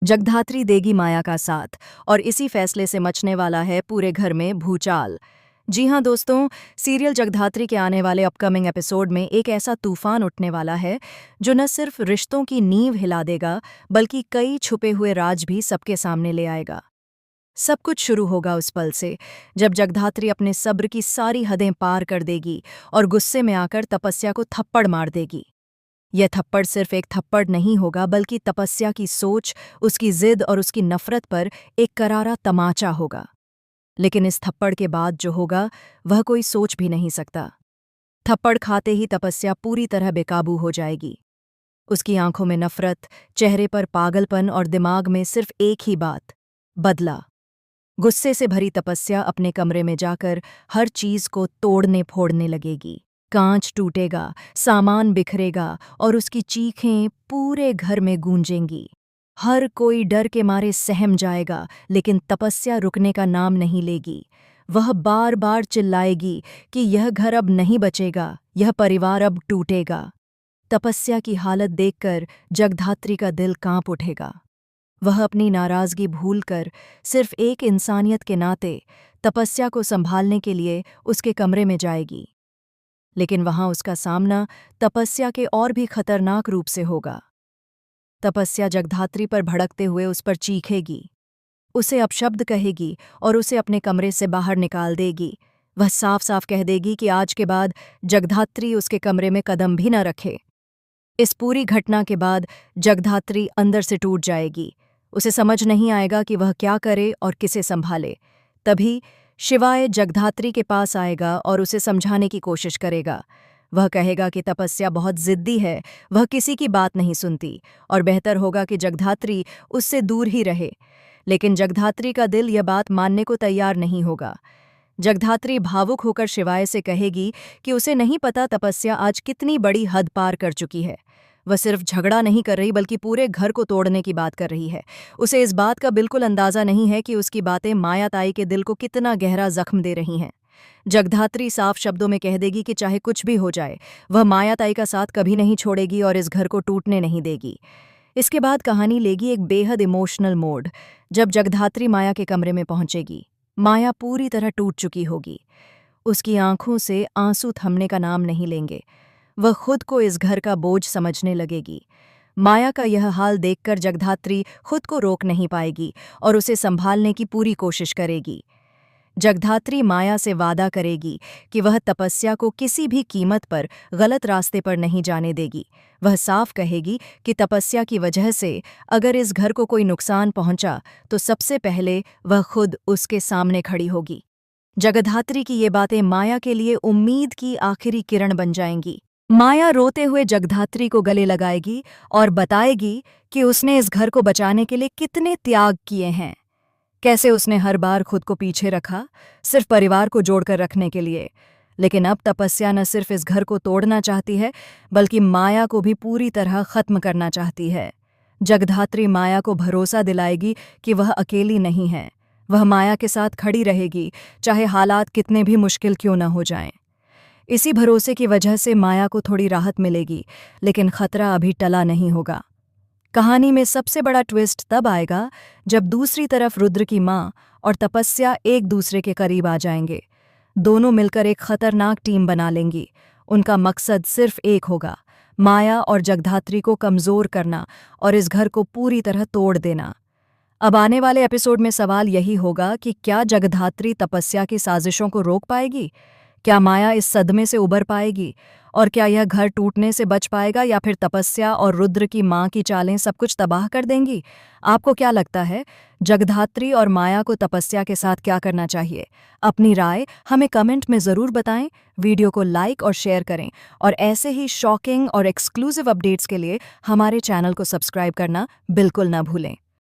जगधात्री देगी माया का साथ और इसी फैसले से मचने वाला है पूरे घर में भूचाल। जी हाँ दोस्तों, सीरियल जगधात्री के आने वाले अपकमिंग एपिसोड में एक ऐसा तूफान उठने वाला है जो न सिर्फ रिश्तों की नींव हिला देगा बल्कि कई छुपे हुए राज भी सबके सामने ले आएगा। सब कुछ शुरू होगा उस पल से जब जगधात्री अपने सब्र की सारी हदें पार कर देगी और गुस्से में आकर तपस्या को थप्पड़ मार देगी। यह थप्पड़ सिर्फ एक थप्पड़ नहीं होगा बल्कि तपस्या की सोच, उसकी जिद और उसकी नफरत पर एक करारा तमाचा होगा। लेकिन इस थप्पड़ के बाद जो होगा वह कोई सोच भी नहीं सकता। थप्पड़ खाते ही तपस्या पूरी तरह बेकाबू हो जाएगी। उसकी आंखों में नफरत, चेहरे पर पागलपन और दिमाग में सिर्फ एक ही बात, बदला। गुस्से से भरी तपस्या अपने कमरे में जाकर हर चीज को तोड़ने फोड़ने लगेगी। कांच टूटेगा, सामान बिखरेगा और उसकी चीखें पूरे घर में गूंजेंगी। हर कोई डर के मारे सहम जाएगा, लेकिन तपस्या रुकने का नाम नहीं लेगी। वह बार बार चिल्लाएगी कि यह घर अब नहीं बचेगा, यह परिवार अब टूटेगा। तपस्या की हालत देखकर जगधात्री का दिल कांप उठेगा। वह अपनी नाराजगी भूलकर सिर्फ एक इंसानियत के नाते तपस्या को संभालने के लिए उसके कमरे में जाएगी। लेकिन वहां उसका सामना तपस्या के और भी खतरनाक रूप से होगा। तपस्या जगधात्री पर भड़कते हुए उस पर चीखेगी, उसे अपशब्द कहेगी और उसे अपने कमरे से बाहर निकाल देगी। वह साफ साफ कह देगी कि आज के बाद जगधात्री उसके कमरे में कदम भी न रखे। इस पूरी घटना के बाद जगधात्री अंदर से टूट जाएगी। उसे समझ नहीं आएगा कि वह क्या करे और किसे संभाले। तभी शिवाय जगधात्री के पास आएगा और उसे समझाने की कोशिश करेगा। वह कहेगा कि तपस्या बहुत जिद्दी है, वह किसी की बात नहीं सुनती और बेहतर होगा कि जगधात्री उससे दूर ही रहे। लेकिन जगधात्री का दिल यह बात मानने को तैयार नहीं होगा। जगधात्री भावुक होकर शिवाय से कहेगी कि उसे नहीं पता तपस्या आज कितनी बड़ी हद पार कर चुकी है। वह सिर्फ झगड़ा नहीं कर रही बल्कि पूरे घर को तोड़ने की बात कर रही है। उसे इस बात का बिल्कुल अंदाजा नहीं है कि उसकी बातें मायाताई के दिल को कितना गहरा जख्म दे रही हैं। जगधात्री साफ शब्दों में कह देगी कि चाहे कुछ भी हो जाए, वह मायाताई का साथ कभी नहीं छोड़ेगी और इस घर को टूटने नहीं देगी। इसके बाद कहानी लेगी एक बेहद इमोशनल मोड़। जब जगधात्री माया के कमरे में पहुंचेगी, माया पूरी तरह टूट चुकी होगी। उसकी आंखों से आंसू थमने का नाम नहीं लेंगे। वह खुद को इस घर का बोझ समझने लगेगी। माया का यह हाल देखकर जगधात्री खुद को रोक नहीं पाएगी और उसे संभालने की पूरी कोशिश करेगी। जगधात्री माया से वादा करेगी कि वह तपस्या को किसी भी कीमत पर गलत रास्ते पर नहीं जाने देगी। वह साफ कहेगी कि तपस्या की वजह से अगर इस घर को कोई नुकसान पहुंचा तो सबसे पहले वह खुद उसके सामने खड़ी होगी। जगधात्री की ये बातें माया के लिए उम्मीद की आखिरी किरण बन जाएंगी। माया रोते हुए जगधात्री को गले लगाएगी और बताएगी कि उसने इस घर को बचाने के लिए कितने त्याग किए हैं। कैसे उसने हर बार खुद को पीछे रखा, सिर्फ परिवार को जोड़कर रखने के लिए। लेकिन अब तपस्या न सिर्फ इस घर को तोड़ना चाहती है बल्कि माया को भी पूरी तरह खत्म करना चाहती है। जगधात्री माया को भरोसा दिलाएगी कि वह अकेली नहीं है। वह माया के साथ खड़ी रहेगी, चाहे हालात कितने भी मुश्किल क्यों न हो जाएं। इसी भरोसे की वजह से माया को थोड़ी राहत मिलेगी, लेकिन खतरा अभी टला नहीं होगा। कहानी में सबसे बड़ा ट्विस्ट तब आएगा जब दूसरी तरफ रुद्र की माँ और तपस्या एक दूसरे के करीब आ जाएंगे। दोनों मिलकर एक खतरनाक टीम बना लेंगी। उनका मकसद सिर्फ एक होगा, माया और जगधात्री को कमजोर करना और इस घर को पूरी तरह तोड़ देना। अब आने वाले एपिसोड में सवाल यही होगा कि क्या जगधात्री तपस्या की साजिशों को रोक पाएगी? क्या माया इस सदमे से उबर पाएगी? और क्या यह घर टूटने से बच पाएगा या फिर तपस्या और रुद्र की मां की चालें सब कुछ तबाह कर देंगी? आपको क्या लगता है, जगधात्री और माया को तपस्या के साथ क्या करना चाहिए? अपनी राय हमें कमेंट में ज़रूर बताएं। वीडियो को लाइक और शेयर करें और ऐसे ही शॉकिंग और एक्सक्लूसिव अपडेट्स के लिए हमारे चैनल को सब्सक्राइब करना बिल्कुल न भूलें।